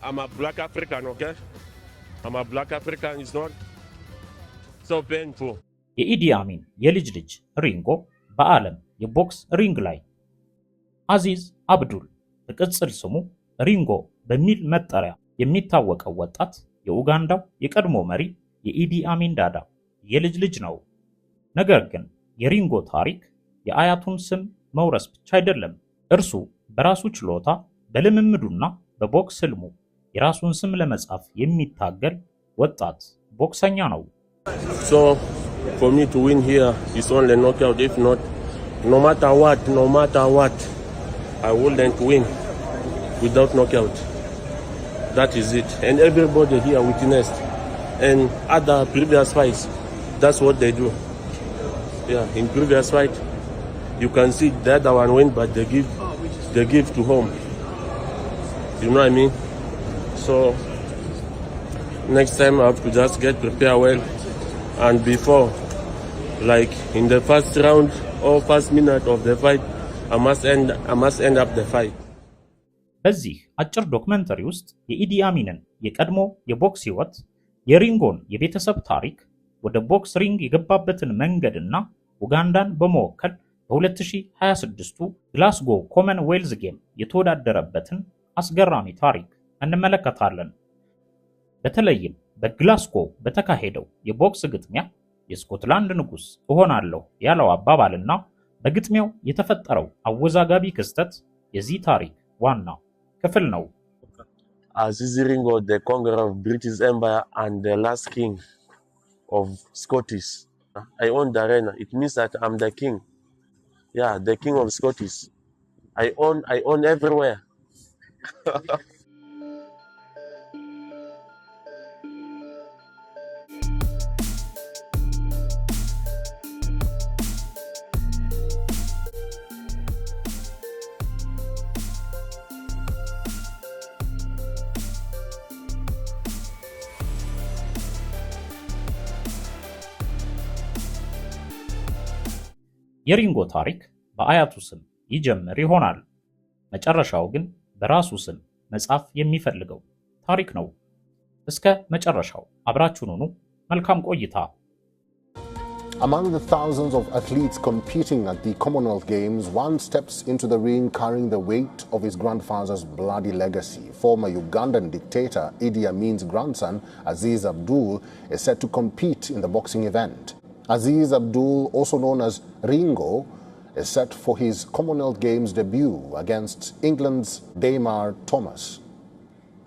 I'm a black African, okay? I'm a black African. It's not so painful. የኢዲ አሚን የልጅ ልጅ ሪንጎ በዓለም የቦክስ ሪንግ ላይ አዚዝ አብዱል በቅጽል ስሙ ሪንጎ በሚል መጠሪያ የሚታወቀው ወጣት የኡጋንዳው የቀድሞ መሪ የኢዲ አሚን ዳዳ የልጅ ልጅ ነው። ነገር ግን የሪንጎ ታሪክ የአያቱን ስም መውረስ ብቻ አይደለም። እርሱ በራሱ ችሎታ በልምምዱና በቦክስ ህልሙ የራሱን ስም ለመጻፍ የሚታገል ወጣት ቦክሰኛ ነው። So for me to win here is only knockout. If not, no matter what, I wouldn't win without knockout. That is it. And everybody here witnessed. And other previous fights, that's what they do. Yeah, in previous fight, you can see the other one win, but they give to home. You know what I mean? So next time I have to just get prepared well. And before, like in the first round or first minute of the fight, I must end up the fight. በዚህ አጭር ዶክመንተሪ ውስጥ የኢዲ አሚንን የቀድሞ የቦክስ ህይወት፣ የሪንጎን የቤተሰብ ታሪክ፣ ወደ ቦክስ ሪንግ የገባበትን መንገድና ኡጋንዳን በመወከል በ2026ቱ ግላስጎ ኮመንዌልዝ ጌም የተወዳደረበትን አስገራሚ ታሪክ እንመለከታለን። በተለይም በግላስጎ በተካሄደው የቦክስ ግጥሚያ የስኮትላንድ ንጉስ እሆናለሁ ያለው አባባልና በግጥሚያው የተፈጠረው አወዛጋቢ ክስተት የዚህ ታሪክ ዋና ክፍል ነው። Aziz Ringo, the conqueror of British Empire and the last king of Scottish. I own the arena. It means that I'm the king. Yeah, the king of Scottish. I own everywhere. የሪንጎ ታሪክ በአያቱ ስም ይጀምር ይሆናል። መጨረሻው ግን በራሱ ስም መጻፍ የሚፈልገው ታሪክ ነው። እስከ መጨረሻው አብራችሁን ሁኑ። መልካም ቆይታ። Among the thousands of athletes competing at the Commonwealth Games, one steps into the ring carrying the weight of his grandfather's bloody legacy. Former Ugandan dictator Idi Amin's grandson, Aziz Abdul, is set to compete in the boxing event. Aziz Abdul, also known as Ringo, is set for his Commonwealth Games debut against England's Damar Thomas.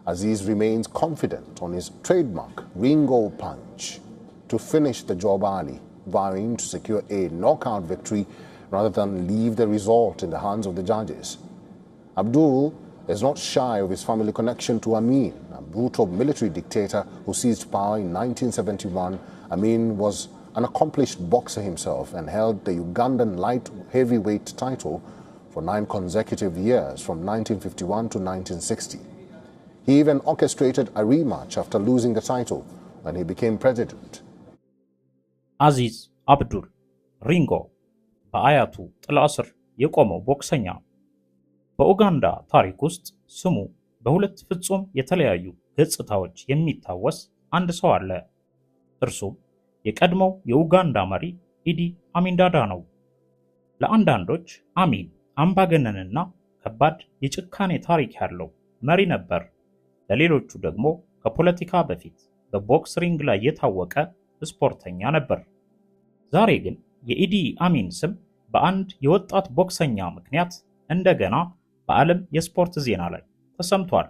Aziz remains confident on his trademark Ringo punch to finish the job early, vowing to secure a knockout victory rather than leave the result in the hands of the judges. Abdul is not shy of his family connection to Amin, a brutal military dictator who seized power in 1971. Amin was an accomplished boxer himself and held the Ugandan light heavyweight title for 9 consecutive years from 1951 to 1960. He even orchestrated a rematch after losing the title when he became president. አዚዝ አብዱል ሪንጎ በአያቱ ጥላ ስር የቆመው ቦክሰኛ። በኡጋንዳ ታሪክ ውስጥ ስሙ በሁለት ፍጹም የተለያዩ ገጽታዎች የሚታወስ አንድ ሰው አለ። እርሱም የቀድሞው የኡጋንዳ መሪ ኢዲ አሚን ዳዳ ነው። ለአንዳንዶች አሚን አምባገነንና ከባድ የጭካኔ ታሪክ ያለው መሪ ነበር። ለሌሎቹ ደግሞ ከፖለቲካ በፊት በቦክስ ሪንግ ላይ የታወቀ ስፖርተኛ ነበር። ዛሬ ግን የኢዲ አሚን ስም በአንድ የወጣት ቦክሰኛ ምክንያት እንደገና በዓለም የስፖርት ዜና ላይ ተሰምቷል።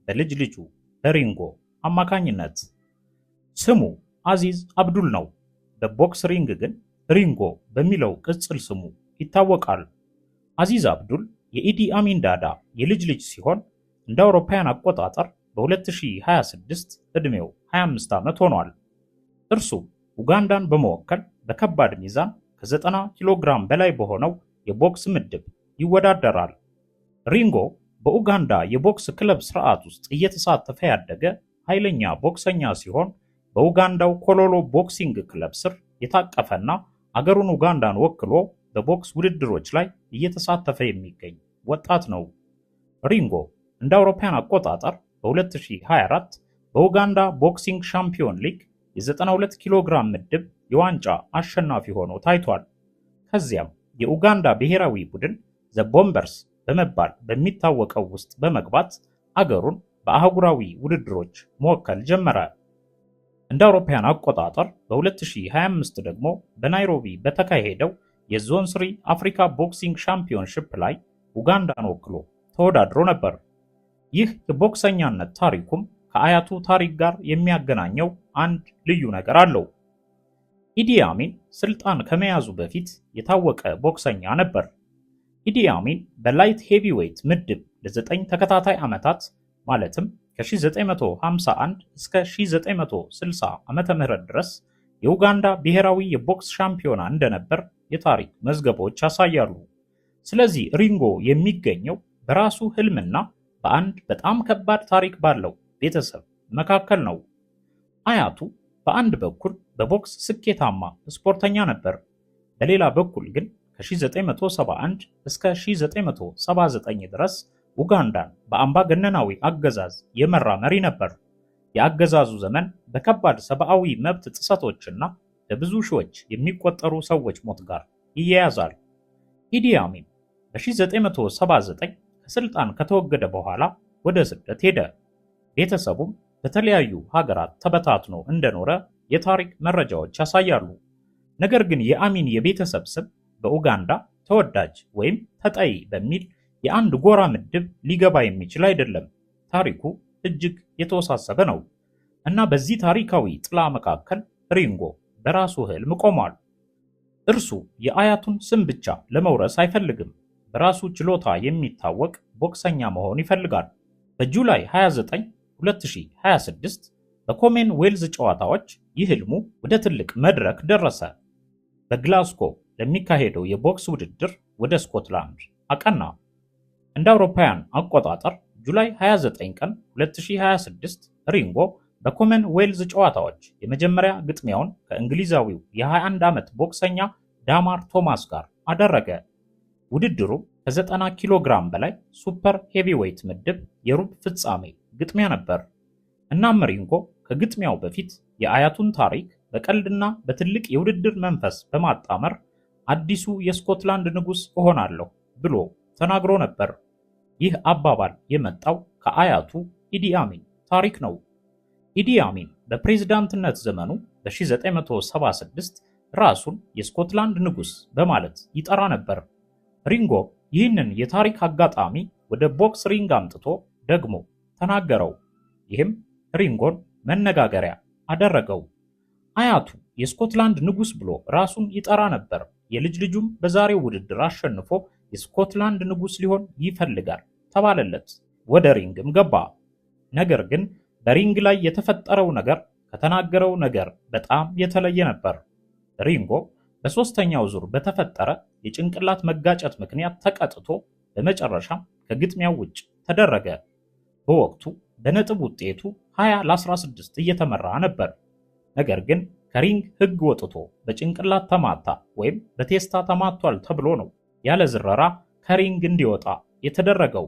በልጅ ልጁ በሪንጎ አማካኝነት። ስሙ አዚዝ አብዱል ነው። በቦክስ ሪንግ ግን ሪንጎ በሚለው ቅጽል ስሙ ይታወቃል። አዚዝ አብዱል የኢዲ አሚን ዳዳ የልጅ ልጅ ሲሆን እንደ አውሮፓውያን አቆጣጠር በ2026 ዕድሜው 25 ዓመት ሆኗል። እርሱ ኡጋንዳን በመወከል በከባድ ሚዛን ከ90 ኪሎ ግራም በላይ በሆነው የቦክስ ምድብ ይወዳደራል። ሪንጎ በኡጋንዳ የቦክስ ክለብ ስርዓት ውስጥ እየተሳተፈ ያደገ ኃይለኛ ቦክሰኛ ሲሆን በኡጋንዳው ኮሎሎ ቦክሲንግ ክለብ ስር የታቀፈና አገሩን ኡጋንዳን ወክሎ በቦክስ ውድድሮች ላይ እየተሳተፈ የሚገኝ ወጣት ነው። ሪንጎ እንደ አውሮፓውያን አቆጣጠር በ2024 በኡጋንዳ ቦክሲንግ ሻምፒዮን ሊግ የ92 ኪሎ ግራም ምድብ የዋንጫ አሸናፊ ሆኖ ታይቷል። ከዚያም የኡጋንዳ ብሔራዊ ቡድን ዘ ቦምበርስ በመባል በሚታወቀው ውስጥ በመግባት አገሩን በአህጉራዊ ውድድሮች መወከል ጀመረ። እንደ አውሮፓውያን አቆጣጠር በ2025 ደግሞ በናይሮቢ በተካሄደው የዞን 3 አፍሪካ ቦክሲንግ ሻምፒዮንሺፕ ላይ ኡጋንዳን ወክሎ ተወዳድሮ ነበር። ይህ የቦክሰኛነት ታሪኩም ከአያቱ ታሪክ ጋር የሚያገናኘው አንድ ልዩ ነገር አለው። ኢዲ አሚን ስልጣን ከመያዙ በፊት የታወቀ ቦክሰኛ ነበር። ኢዲ አሚን በላይት ሄቪዌይት ምድብ ለ9 ተከታታይ ዓመታት ማለትም ከ1951 እስከ 1960 ዓመተ ምህረት ድረስ የኡጋንዳ ብሔራዊ የቦክስ ሻምፒዮና እንደነበር የታሪክ መዝገቦች ያሳያሉ። ስለዚህ ሪንጎ የሚገኘው በራሱ ህልምና በአንድ በጣም ከባድ ታሪክ ባለው ቤተሰብ መካከል ነው። አያቱ በአንድ በኩል በቦክስ ስኬታማ ስፖርተኛ ነበር፣ በሌላ በኩል ግን ከ1971 እስከ 1979 ድረስ ኡጋንዳን በአምባገነናዊ አገዛዝ የመራ መሪ ነበር። የአገዛዙ ዘመን በከባድ ሰብአዊ መብት ጥሰቶችና በብዙ ሺዎች የሚቆጠሩ ሰዎች ሞት ጋር ይያያዛል። ኢዲ አሚን በ1979 ከስልጣን ከተወገደ በኋላ ወደ ስደት ሄደ። ቤተሰቡም በተለያዩ ሀገራት ተበታትኖ እንደኖረ የታሪክ መረጃዎች ያሳያሉ። ነገር ግን የአሚን የቤተሰብ ስም በኡጋንዳ ተወዳጅ ወይም ተጠይ በሚል የአንድ ጎራ ምድብ ሊገባ የሚችል አይደለም። ታሪኩ እጅግ የተወሳሰበ ነው እና በዚህ ታሪካዊ ጥላ መካከል ሪንጎ በራሱ ህልም ቆሟል። እርሱ የአያቱን ስም ብቻ ለመውረስ አይፈልግም። በራሱ ችሎታ የሚታወቅ ቦክሰኛ መሆን ይፈልጋል። በጁላይ 29 2026 በኮሜን ዌልዝ ጨዋታዎች ይህ ህልሙ ወደ ትልቅ መድረክ ደረሰ። በግላስጎ ለሚካሄደው የቦክስ ውድድር ወደ ስኮትላንድ አቀና። እንደ አውሮፓውያን አቆጣጠር ጁላይ 29 ቀን 2026 ሪንጎ በኮመን ዌልዝ ጨዋታዎች የመጀመሪያ ግጥሚያውን ከእንግሊዛዊው የ21 ዓመት ቦክሰኛ ዳማር ቶማስ ጋር አደረገ። ውድድሩ ከ90 ኪሎ ግራም በላይ ሱፐር ሄቪዌይት ምድብ የሩብ ፍጻሜ ግጥሚያ ነበር። እናም ሪንጎ ከግጥሚያው በፊት የአያቱን ታሪክ በቀልድና በትልቅ የውድድር መንፈስ በማጣመር አዲሱ የስኮትላንድ ንጉሥ እሆናለሁ ብሎ ተናግሮ ነበር። ይህ አባባል የመጣው ከአያቱ ኢዲ አሚን ታሪክ ነው። ኢዲ አሚን በፕሬዝዳንትነት ዘመኑ በ1976 ራሱን የስኮትላንድ ንጉሥ በማለት ይጠራ ነበር። ሪንጎ ይህንን የታሪክ አጋጣሚ ወደ ቦክስ ሪንግ አምጥቶ ደግሞ ተናገረው። ይህም ሪንጎን መነጋገሪያ አደረገው። አያቱ የስኮትላንድ ንጉሥ ብሎ ራሱን ይጠራ ነበር። የልጅ ልጁም በዛሬው ውድድር አሸንፎ የስኮትላንድ ንጉሥ ሊሆን ይፈልጋል ተባለለት። ወደ ሪንግም ገባ። ነገር ግን በሪንግ ላይ የተፈጠረው ነገር ከተናገረው ነገር በጣም የተለየ ነበር። ሪንጎ በሶስተኛው ዙር በተፈጠረ የጭንቅላት መጋጨት ምክንያት ተቀጥቶ በመጨረሻም ከግጥሚያው ውጭ ተደረገ። በወቅቱ በነጥብ ውጤቱ 20 ለ16 እየተመራ ነበር። ነገር ግን ከሪንግ ሕግ ወጥቶ በጭንቅላት ተማታ ወይም በቴስታ ተማቷል ተብሎ ነው ያለ ዝረራ ከሪንግ እንዲወጣ የተደረገው።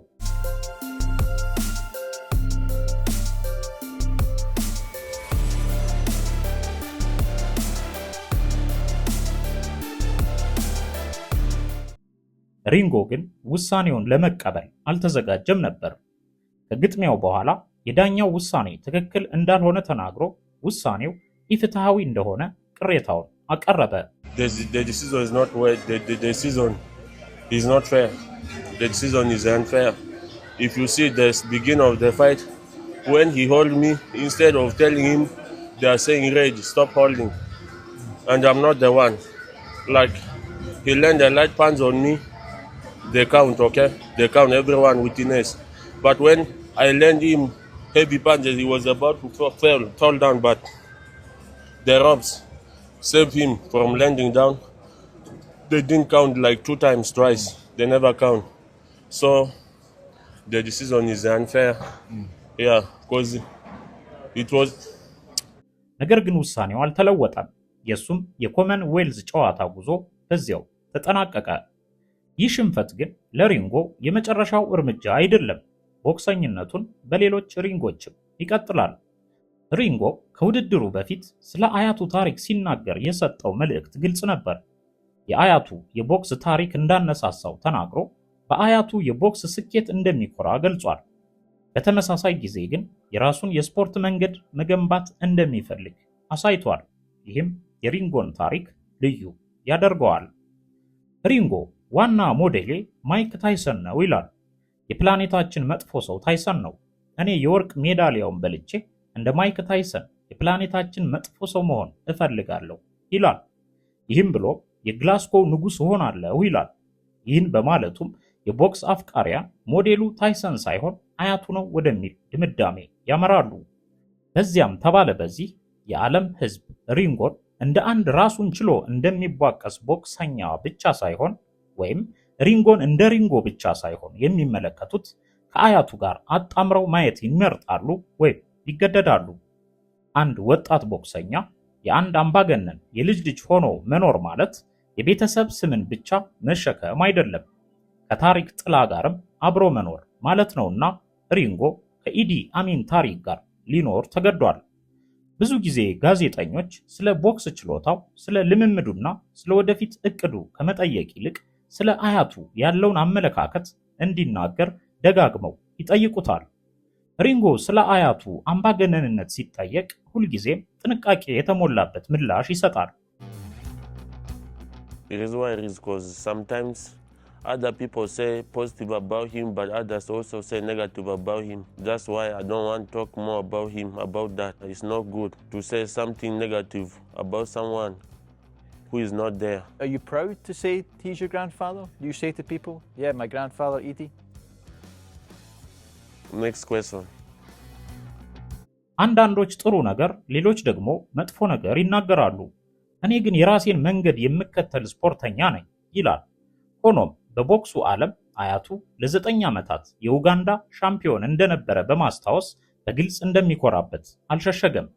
ሪንጎ ግን ውሳኔውን ለመቀበል አልተዘጋጀም ነበር። ከግጥሚያው በኋላ የዳኛው ውሳኔ ትክክል እንዳልሆነ ተናግሮ ውሳኔው ኢፍትሃዊ እንደሆነ ቅሬታውን አቀረበ። The decision is not well. The decision is not fair. The decision is unfair. If you see the beginning of the fight, when he hold me, instead of telling him, they are saying, "Rage, stop holding," and I'm not the one. Like he landed the light punch on me, they count, okay? They count everyone witness. But when I land him heavy punches, he was about to fall down, but the ropes saved him from landing down. They didn't count like 2 times, twice. They never count. So the decision is unfair. Yeah, because it was. ነገር ግን ውሳኔው አልተለወጠም። የሱም የኮመን ዌልዝ ጨዋታ ጉዞ በዚያው ተጠናቀቀ። ይህ ሽንፈት ግን ለሪንጎ የመጨረሻው እርምጃ አይደለም። ቦክሰኝነቱን በሌሎች ሪንጎችም ይቀጥላል። ሪንጎ ከውድድሩ በፊት ስለ አያቱ ታሪክ ሲናገር የሰጠው መልእክት ግልጽ ነበር። የአያቱ የቦክስ ታሪክ እንዳነሳሳው ተናግሮ በአያቱ የቦክስ ስኬት እንደሚኮራ ገልጿል። በተመሳሳይ ጊዜ ግን የራሱን የስፖርት መንገድ መገንባት እንደሚፈልግ አሳይቷል። ይህም የሪንጎን ታሪክ ልዩ ያደርገዋል። ሪንጎ ዋና ሞዴሌ ማይክ ታይሰን ነው ይላል። የፕላኔታችን መጥፎ ሰው ታይሰን ነው። እኔ የወርቅ ሜዳሊያውን በልቼ እንደ ማይክ ታይሰን የፕላኔታችን መጥፎ ሰው መሆን እፈልጋለሁ ይላል። ይህም ብሎ የግላስጎው ንጉሥ እሆናለሁ ይላል። ይህን በማለቱም የቦክስ አፍቃሪያን ሞዴሉ ታይሰን ሳይሆን አያቱ ነው ወደሚል ድምዳሜ ያመራሉ። በዚያም ተባለ በዚህ የዓለም ሕዝብ ሪንጎን እንደ አንድ ራሱን ችሎ እንደሚቧቀስ ቦክሰኛ ብቻ ሳይሆን ወይም ሪንጎን እንደ ሪንጎ ብቻ ሳይሆን የሚመለከቱት ከአያቱ ጋር አጣምረው ማየት ይመርጣሉ ወይም ይገደዳሉ። አንድ ወጣት ቦክሰኛ የአንድ አምባገነን የልጅ ልጅ ሆኖ መኖር ማለት የቤተሰብ ስምን ብቻ መሸከም አይደለም፣ ከታሪክ ጥላ ጋርም አብሮ መኖር ማለት ነውና ሪንጎ ከኢዲ አሚን ታሪክ ጋር ሊኖር ተገዷል። ብዙ ጊዜ ጋዜጠኞች ስለ ቦክስ ችሎታው፣ ስለ ልምምዱና ስለ ወደፊት እቅዱ ከመጠየቅ ይልቅ ስለ አያቱ ያለውን አመለካከት እንዲናገር ደጋግመው ይጠይቁታል። ሪንጎ ስለ አያቱ አምባገነንነት ሲጠየቅ ሁልጊዜም ጥንቃቄ የተሞላበት ምላሽ ይሰጣል። The reason why it is because sometimes other people say positive about him, but others also say negative about him. That's why I don't want to talk more about him, about that. It's not good to say something negative about someone who is not there. Are you proud to say he's your grandfather? Do you say to people, yeah, my grandfather Edie? Next question. አንዳንዶች ጥሩ ነገር፣ ሌሎች ደግሞ መጥፎ ነገር ይናገራሉ። እኔ ግን የራሴን መንገድ የምከተል ስፖርተኛ ነኝ ይላል። ሆኖም በቦክሱ ዓለም አያቱ ለ9 ዓመታት የኡጋንዳ ሻምፒዮን እንደነበረ በማስታወስ በግልጽ እንደሚኮራበት አልሸሸገም።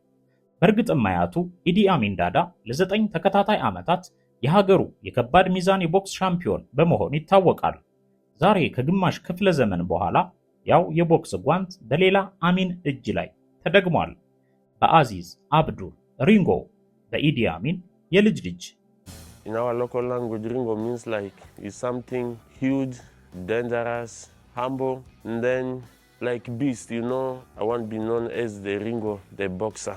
በእርግጥም አያቱ ኢዲ አሚን ዳዳ ለ9 ተከታታይ ዓመታት የሀገሩ የከባድ ሚዛን የቦክስ ሻምፒዮን በመሆን ይታወቃል። ዛሬ ከግማሽ ክፍለ ዘመን በኋላ ያው የቦክስ ጓንት በሌላ አሚን እጅ ላይ ተደግሟል። በአዚዝ አብዱል ሪንጎ በኢዲ አሚን የልጅ ልጅ። In our local language, Ringo means like is something huge, dangerous, humble, and then like beast, you know. I want to be known as the Ringo, the boxer.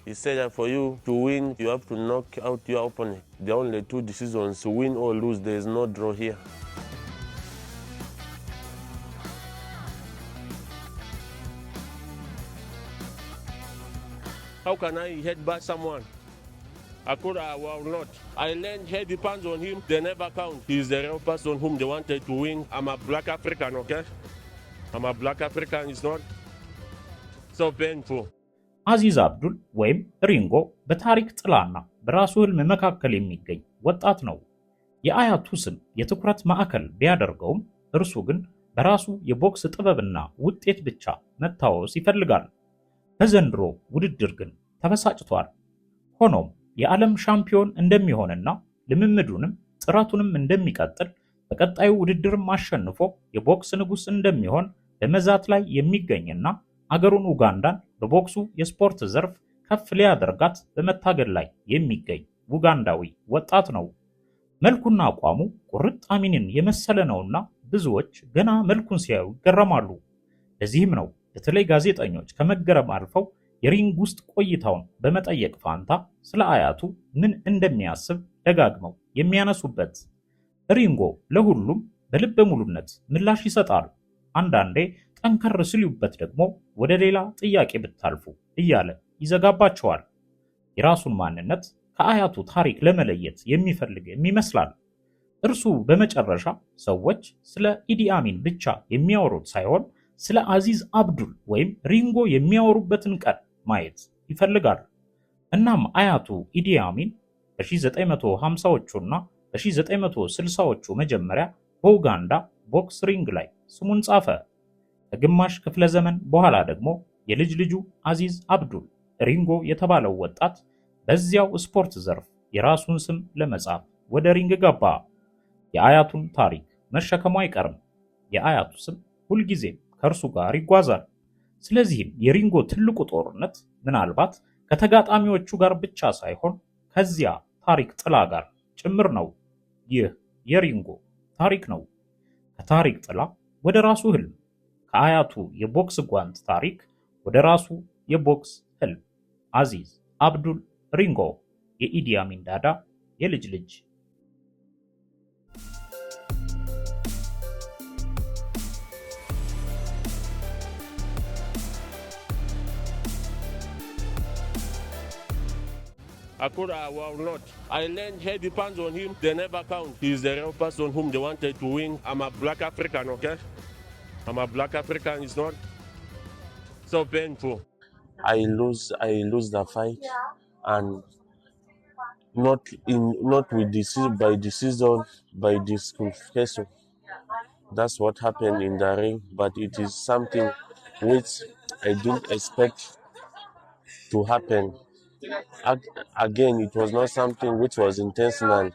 He said that for you to win, you have to knock out your opponent. There are only 2 decisions, win or lose. There is no draw here. How can I headbutt someone? I could, I will not. I learned head depends on him, they never count. He's the real person whom they wanted to win. I'm a black African, okay? I'm a black African, it's not so painful. አዚዝ አብዱል ወይም ሪንጎ በታሪክ ጥላና በራሱ ህልም መካከል የሚገኝ ወጣት ነው። የአያቱ ስም የትኩረት ማዕከል ቢያደርገውም እርሱ ግን በራሱ የቦክስ ጥበብና ውጤት ብቻ መታወስ ይፈልጋል። በዘንድሮ ውድድር ግን ተበሳጭቷል። ሆኖም የዓለም ሻምፒዮን እንደሚሆንና ልምምዱንም ጥረቱንም እንደሚቀጥል በቀጣዩ ውድድርም አሸንፎ የቦክስ ንጉስ እንደሚሆን በመዛት ላይ የሚገኝና አገሩን ኡጋንዳን በቦክሱ የስፖርት ዘርፍ ከፍ ሊያደርጋት በመታገል ላይ የሚገኝ ኡጋንዳዊ ወጣት ነው። መልኩና አቋሙ ቁርጥ አሚንን የመሰለ ነውና ብዙዎች ገና መልኩን ሲያዩ ይገረማሉ። ለዚህም ነው በተለይ ጋዜጠኞች ከመገረም አልፈው የሪንግ ውስጥ ቆይታውን በመጠየቅ ፋንታ ስለ አያቱ ምን እንደሚያስብ ደጋግመው የሚያነሱበት። ሪንጎ ለሁሉም በልበ ሙሉነት ምላሽ ይሰጣል። አንዳንዴ ጠንከር ሲሉበት ደግሞ ወደ ሌላ ጥያቄ ብታልፉ እያለ ይዘጋባቸዋል። የራሱን ማንነት ከአያቱ ታሪክ ለመለየት የሚፈልግም ይመስላል። እርሱ በመጨረሻ ሰዎች ስለ ኢዲ አሚን ብቻ የሚያወሩት ሳይሆን ስለ አዚዝ አብዱል ወይም ሪንጎ የሚያወሩበትን ቀን ማየት ይፈልጋል። እናም አያቱ ኢዲ አሚን በ1950ዎቹና በ1960ዎቹ መጀመሪያ በኡጋንዳ ቦክስ ሪንግ ላይ ስሙን ጻፈ። ከግማሽ ክፍለ ዘመን በኋላ ደግሞ የልጅ ልጁ አዚዝ አብዱል ሪንጎ የተባለው ወጣት በዚያው ስፖርት ዘርፍ የራሱን ስም ለመጻፍ ወደ ሪንግ ገባ። የአያቱን ታሪክ መሸከሙ አይቀርም። የአያቱ ስም ሁልጊዜም ከእርሱ ጋር ይጓዛል። ስለዚህም የሪንጎ ትልቁ ጦርነት ምናልባት ከተጋጣሚዎቹ ጋር ብቻ ሳይሆን ከዚያ ታሪክ ጥላ ጋር ጭምር ነው። ይህ የሪንጎ ታሪክ ነው። ከታሪክ ጥላ ወደ ራሱ ህልም፣ ከአያቱ የቦክስ ጓንት ታሪክ ወደ ራሱ የቦክስ ህልም። አዚዝ አብዱል ሪንጎ የኢዲ አሚን ዳዳ የልጅ ልጅ። Akura will not. I learned heavy pounds on him, they never count. He's the real person whom they wanted to win. I'm a black African, okay? I'm a black African, it's not so painful. I lose the fight, and not with by decision, by disqualification. That's what happened in the ring, but it is something which I didn't expect to happen. Again, it was not something which was intentional.